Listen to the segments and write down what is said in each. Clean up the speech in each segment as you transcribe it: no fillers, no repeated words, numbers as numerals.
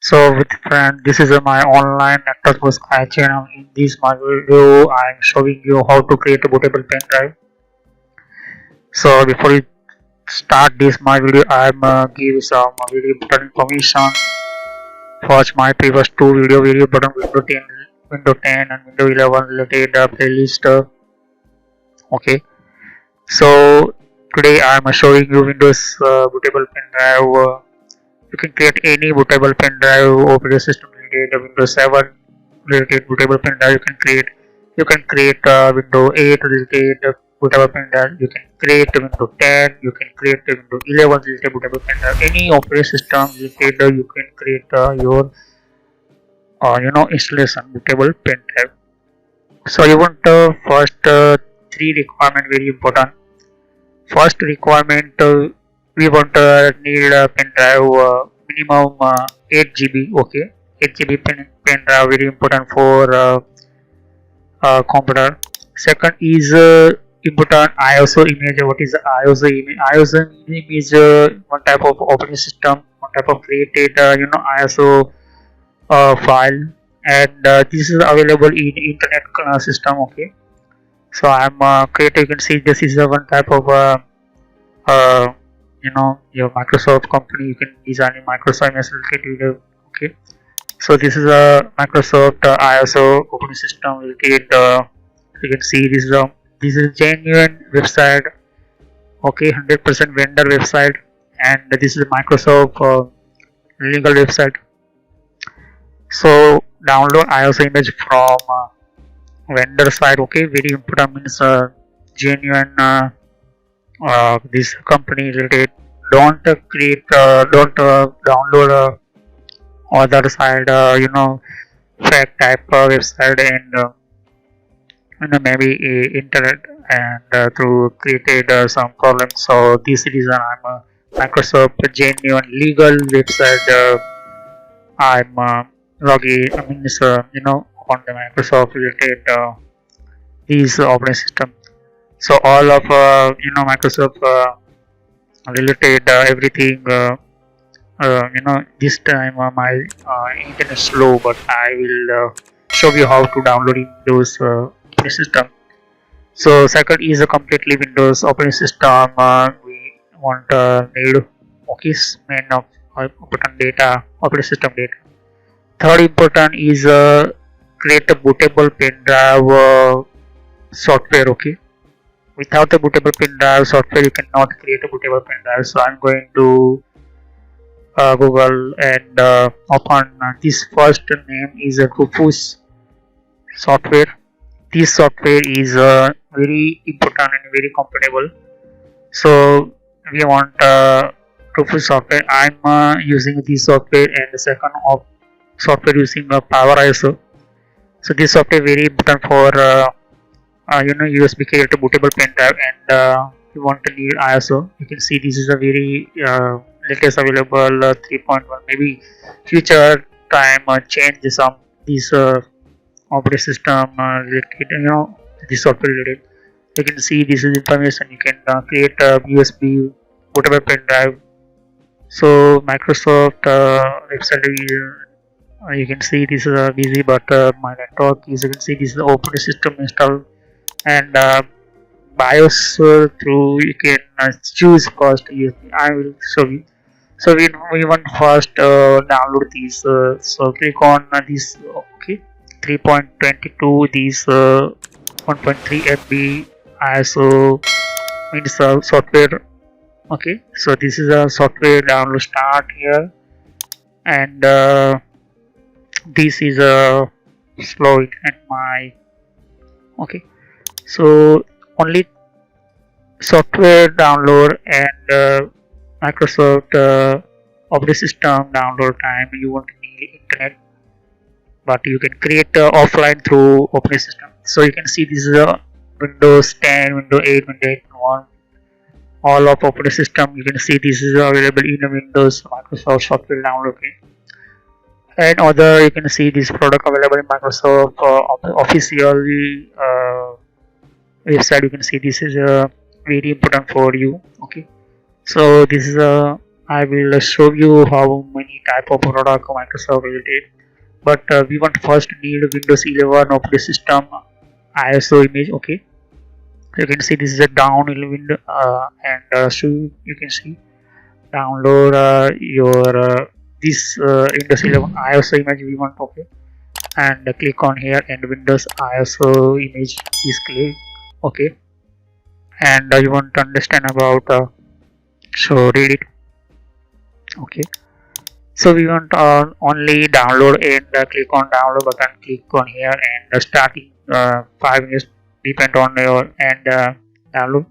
So with friend, this is my online laptop for scratch channel. In this my video, I am showing you how to create a bootable pen drive. So before you start this my video, I am give some very important information. Watch my previous two very important Windows 10 and Windows 11 related playlist. Okay, so today I am showing you Windows bootable pen drive. You can create any bootable pen drive operating system related Windows 7 related bootable pen drive. You can create Windows 8 related bootable pen drive. You can create Windows 10. You can create Windows 11 related bootable pen drive. Any operating system related you can create your installation bootable pen drive. So you want first three requirement very important. First requirement, we want need a pen drive minimum 8 GB. Okay, 8 GB pen drive very important for computer. Second is important ISO image. What is the ISO image? ISO image is one type of operating system, one type of created ISO file, and this is available in internet system. Okay, so I'm creating. You can see this is one type of uh, your Microsoft company. You can design in Microsoft related video. Okay, so this is a Microsoft ISO operating system related. You can see this is genuine website. Okay, 100% vendor website, and this is Microsoft legal website. So download ISO image from vendor side. Okay, very important means genuine. This company related. Don't download other side fake type website and maybe internet and through created some problems. So this reason I'm a Microsoft genuine legal website. I'm logging. I mean, on the Microsoft related these operating system. So all of Microsoft related everything. This time my internet is slow, but I will show you how to download Windows operating system. So second is a completely Windows operating system. We want need main of important data operating system data. Third important is create a bootable pen drive software. Okay, without a bootable pen drive software you cannot create a bootable pen drive. So I'm going to Google and open this first name is Rufus software. This software is very important and very compatible. So we want Rufus software. I'm using this software, and the second of software using Power ISO. So this software very important for USB created bootable pen drive, and you want to need ISO. You can see this is a very latest available 3.1. Maybe future time change some this operating system related, this software related. You can see this is information. You can create a USB bootable pen drive. So Microsoft website. You can see this is busy, but my network is. You can see this is the operating system installed, and BIOS through you can choose first. I will show you. So we want first download these. So click on this. Okay, 3.22. These 1.3 MB ISO means software. Okay, so this is a software download start here, and this is a slow internet my. Okay, so only software download and Microsoft operating system download time you won't need internet, but you can create offline through operating system. So you can see this is a Windows 10, Windows 8, Windows 8.1, all of operating system. You can see this is available in a Windows Microsoft software download. Okay, and other you can see this product available in Microsoft official website. You can see this is very important for you. Okay, so this is I will show you how many type of product Microsoft related. But we want first need Windows 11 operating system ISO image. Okay, you can see this is a down window, and so you can see download your this Windows 11 ISO image we want. Okay, and click on here and Windows ISO image is click. Okay, and you want to understand about so read it. Okay, so we want only download and click on download button, click on here and starting 5 minutes depend on your and download.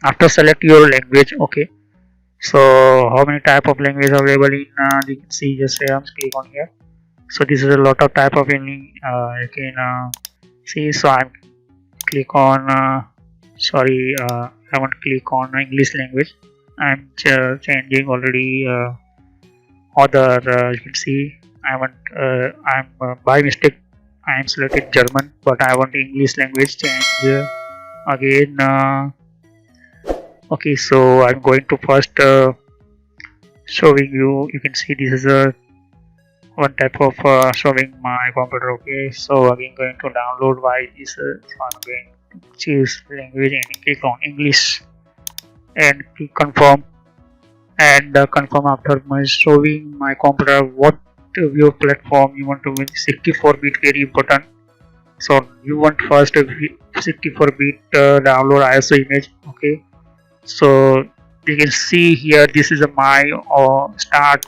After select your language. Okay, so how many type of language available in you can see just click on here. So this is a lot of type of any you can see. So I'm click on I want to click on English language. I'm changing already other you can see I want I'm by mistake I am selected German, but I want English language change again. Okay, so I'm going to first showing you can see this is a one type of showing my computer. Okay, so again going to download by this so I'm going to choose language and click on English and click confirm, and confirm after my showing my computer what view platform you want to win. 64-bit very important, so you want first 64-bit download ISO image. Okay, so you can see here this is a my start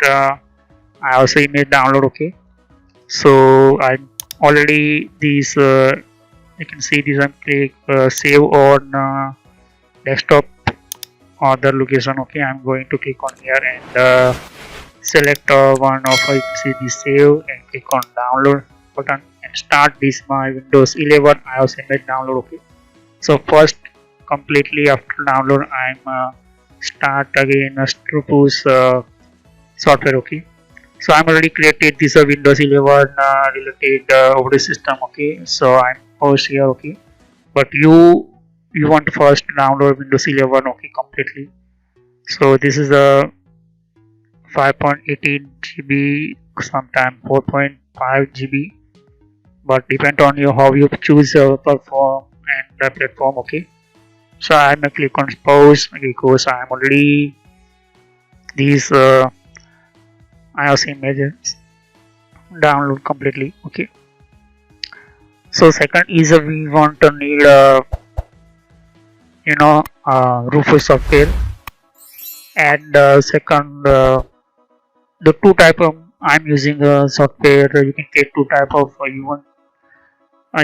ISO image download. Okay, so I'm already these you can see this and click save on desktop other location. Okay, I'm going to click on here and select one of you can see the save and click on download button and start this my Windows 11 iOS image download. Okay, so first completely after download I'm start again Rufus software. Okay, so I'm already created this Windows 11 related operating system. Okay, so I'm host here. Okay, but you want to first download Windows 11. Okay, completely. So this is a 5.18 GB, sometime 4.5 GB, but depend on you how you choose perform and the platform. Okay, so I'm gonna click on pause because I'm already these iOS images download completely. Okay, so second is we want to need Rufus software, and second the two type of I'm using software. You can get two type of you want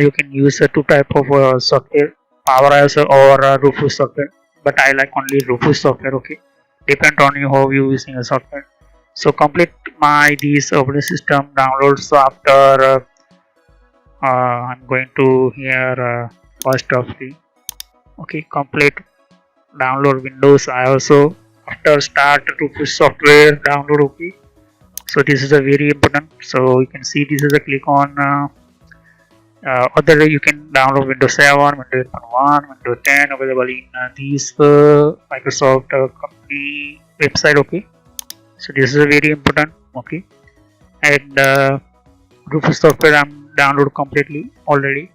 you can use two type of software, PowerOS or Rufus software, but I like only Rufus software. Okay, depend on you how you using a software. So complete my this operating system download. So after I'm going to here first of the okay complete download Windows. I also after start to push software download. Okay, so this is a very important. So you can see this is a click on other you can download Windows 7, Windows 8.1, Windows 10 available in these Microsoft company website. Okay, so this is a very important. Okay, and Rufus software I'm download completely already.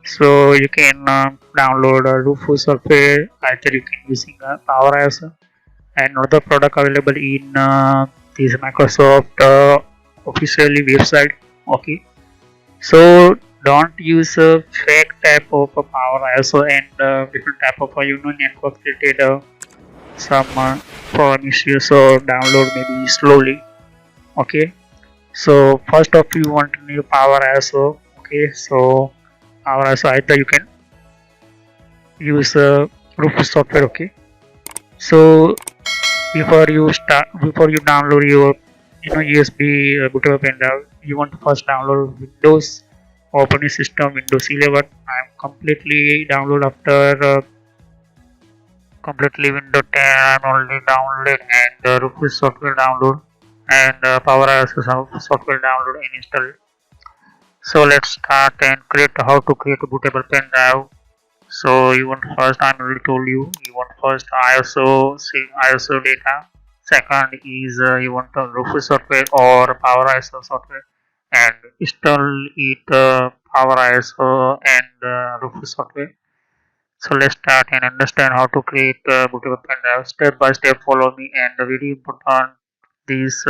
So you can download Rufus software either you can using PowerOS and another product available in this Microsoft officially website. Okay, so don't use a fake type of PowerOS and different type of network related some problem issues. So download maybe slowly. Okay, so first of you want to new PowerOS. Okay, so PowerOS either you can use Rufus software. Okay, so before you download your USB bootable pen drive, you want to first download Windows operating system Windows 11. I'm completely download after completely Windows 10. I'm already downloaded and Rufus software download and PowerOS software download and install. So let's start and create how to create a bootable pen drive. So you want first, I'm already told you want first ISO data. Second is you want the Rufus software or Power ISO software, and install it Power ISO and Rufus software. So let's start and understand how to create bootable pen drive. Step by step, follow me, and very important this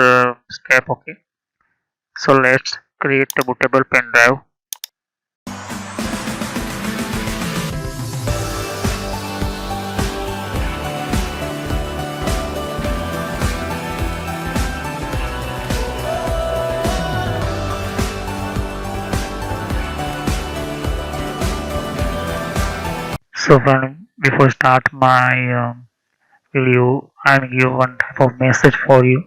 step. Okay. So let's create the bootable pen drive. So before start my video, I will give one type of message for you.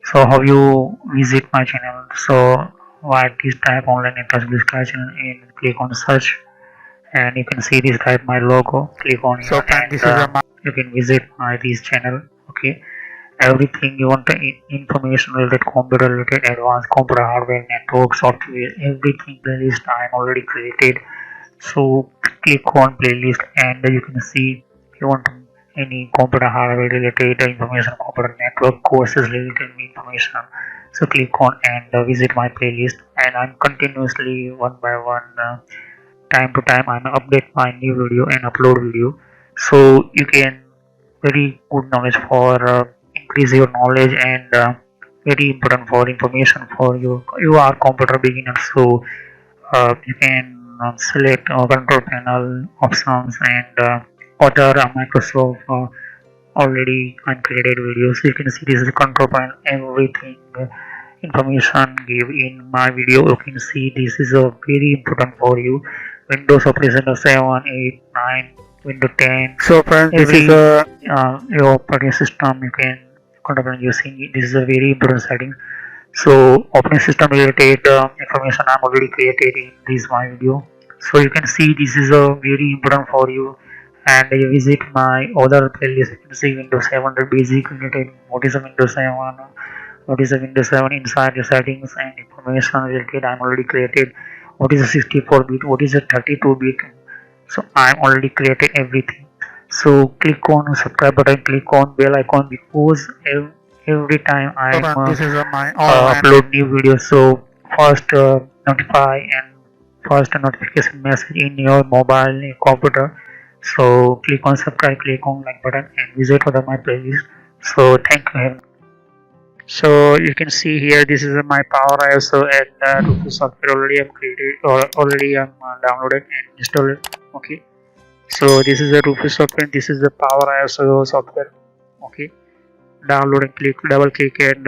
So how you visit my channel? So write this type online interest discussion and click on search, and you can see this type my logo. Click on so it and this is you can visit my this channel. Okay, everything you want the information related, computer related, advanced computer hardware, network, software, everything playlist I am already created. So click on playlist and you can see if you want any computer hardware related information, computer network courses related information. So click on and visit my playlist, and I'm continuously one by one time to time I'm update my new video and upload video. So you can very good knowledge for increase your knowledge, and very important for information for you are computer beginner. So you can select control panel options and other Microsoft already uncreated videos. So you can see this is the control panel, everything information give in my video. You can see this is a very important for you. Windows operation 7, 8, 9, Windows 10. So friends, this is your operating system. You can control using it. This is a very important setting. So operating system related information I'm already created in this my video. So you can see this is a very important for you, and you visit my other playlist. You can see Windows 7 basic related. What is a Windows 7? What is a Windows 7 inside the settings and information related I'm already created. What is a 64 bit? What is a 32 bit? So I'm already created everything. So click on subscribe button, click on bell icon, because every time I this is my upload new videos, so first notify and first notification message in your mobile computer. So click on subscribe, click on like button, and visit other my playlist. So thank you. So you can see here this is my Power ISO and Rufus software already I'm created or already I'm downloaded and installed. Okay. So this is the Rufus software. This is the Power ISO software. Okay. Download and click, double click and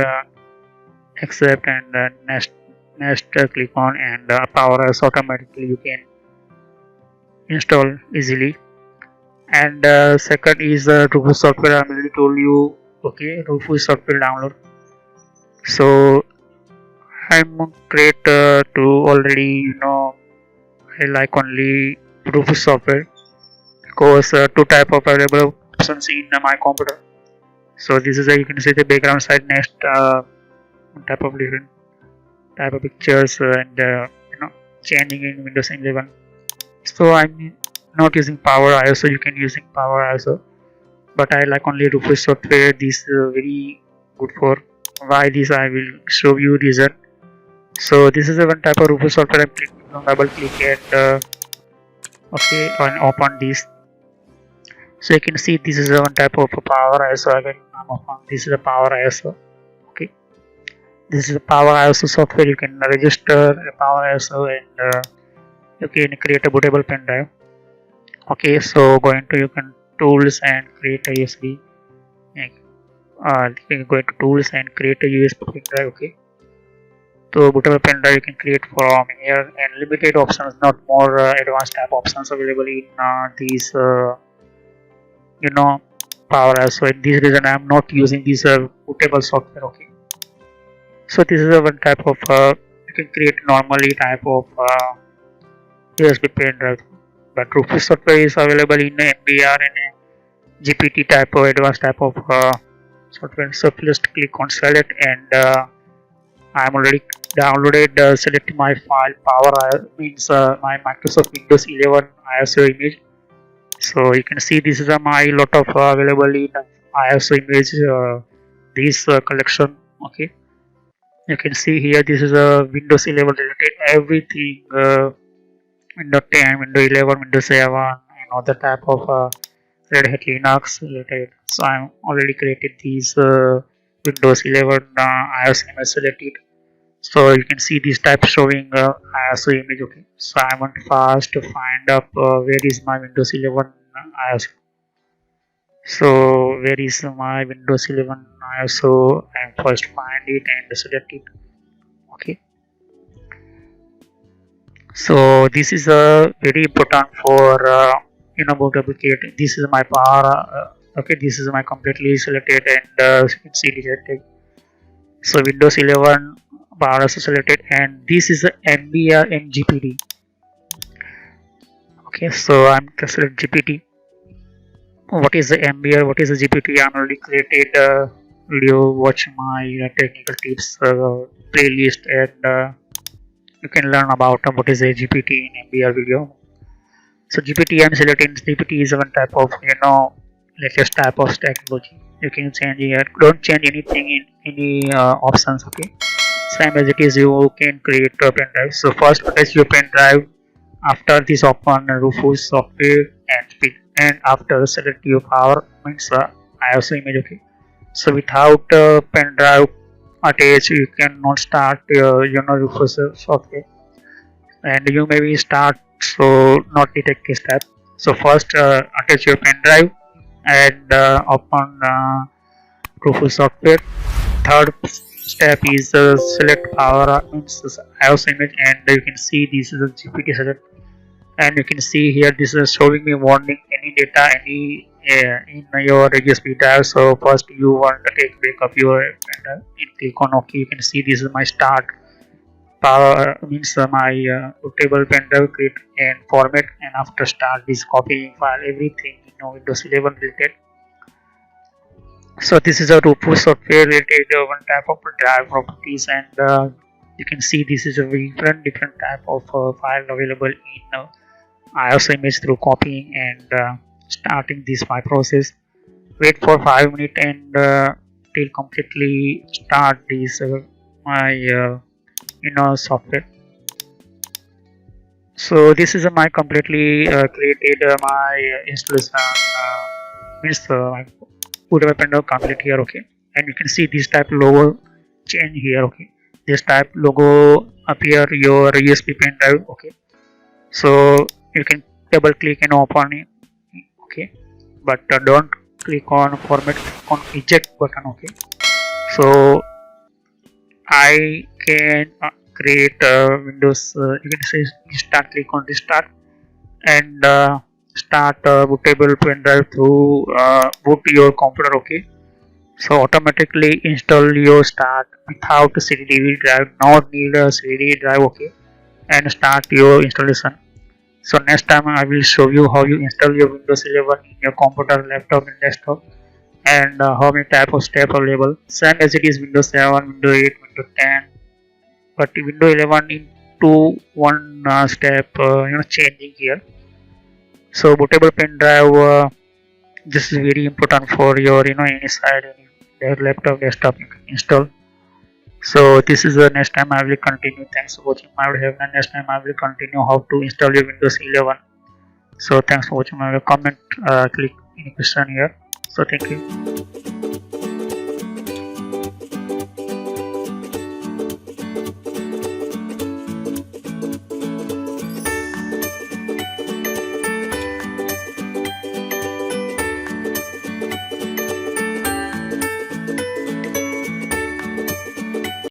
accept, and next click on, and Power ISO automatically you can install easily. And second is the Rufus software. I already told you. Okay, Rufus software download. So I'm great to already I like only Rufus software, because two type of available options in my computer. So this is you can see the background side, next type of different type of pictures and changing in Windows 11. So I'm not using Power ISO. You can using Power ISO, but I like only Rufus software. This very good for why this I will show you reason. So this is a one type of Rufus software. I'm clicking on double click and okay, and open this. So you can see this is a one type of Power ISO. Again, this is a Power ISO. Okay, this is a Power ISO software. You can register a Power ISO and you can create a bootable pen drive. Okay, so go into you can tools and create a USB. You can go into tools and create a USB pen drive. Okay, so bootable pen drive you can create from here, and limited options, not more advanced type options available in these Power ISO. In this reason I am not using this bootable software. Okay, so this is a one type of you can create normally type of USB pen drive, but Rufus software is available in MBR and GPT type of advanced type of software. So just click on select, and I am already downloaded. Select my file Power means my Microsoft Windows 11 ISO image. So you can see this is my lot of available in ISO image this collection. Okay, you can see here this is a Windows 11 related everything, Windows 10, Windows 11, Windows 7 and other type of Red Hat Linux related. So I'm already created these Windows 11 iOS image selected. So you can see this type showing ISO image. Okay, so I want first to find up where is my Windows 11 ISO. So where is my Windows 11 ISO, and first find it and select it. Okay, so this is very important for bootable kit. This is my power. Okay, this is my completely selected and you can see selected. So Windows 11 power also selected, and this is the MBR and GPT. Okay, so I'm select GPT. What is the MBR? What is the GPT? I'm already created video. Watch my technical tips playlist, and you can learn about what is a GPT in MBR video. So GPT I'm selecting. GPT is one type of latest type of technology. You can change here. Don't change anything in any options. Okay, same as it is. You can create a pen drive. So first attach your pen drive. After this, open Rufus software and speed. And after select your power means ISO image. Okay, so without pen drive attached, you cannot start Rufus software, and you maybe start so not detect this step. So first attach your pen drive and open Rufus software. Third step is select power means iOS image, and you can see this is a GPT select, and you can see here this is showing me warning any data any in your USB drive. So first you want to take backup your and click on OK. You can see this is my start power means my bootable pen drive create and format, and after start this copying file everything Windows 11 related. So this is a Rufus software related one type of drive properties, and you can see this is a different type of file available in iOS image through copying and starting this file process. Wait for 5 minutes and till completely start this my software. So this is my completely created my installation means my bootable pen drive complete here. Okay, and you can see this type logo change here. Okay, this type logo appear your USB pen drive. Okay, so you can double click and open it. Okay, but don't click on format, click on eject button. Okay, so I can create Windows. You can say start, click on restart and start bootable pen drive to boot your computer. Okay, so automatically install your start without CD drive, not need a CD drive. Okay, and start your installation. So next time I will show you how you install your Windows 11 in your computer, laptop and desktop, and how many type of steps available. Same as it is Windows 7, Windows 8, Windows 10, but Windows 11 into one step changing here. So bootable pen drive, this is very important for your inside your laptop, desktop you can install. So this is the next time I will continue. Thanks for watching my video, and next time I will continue how to install your Windows 11. So thanks for watching my video. Comment, click any question here. So thank you.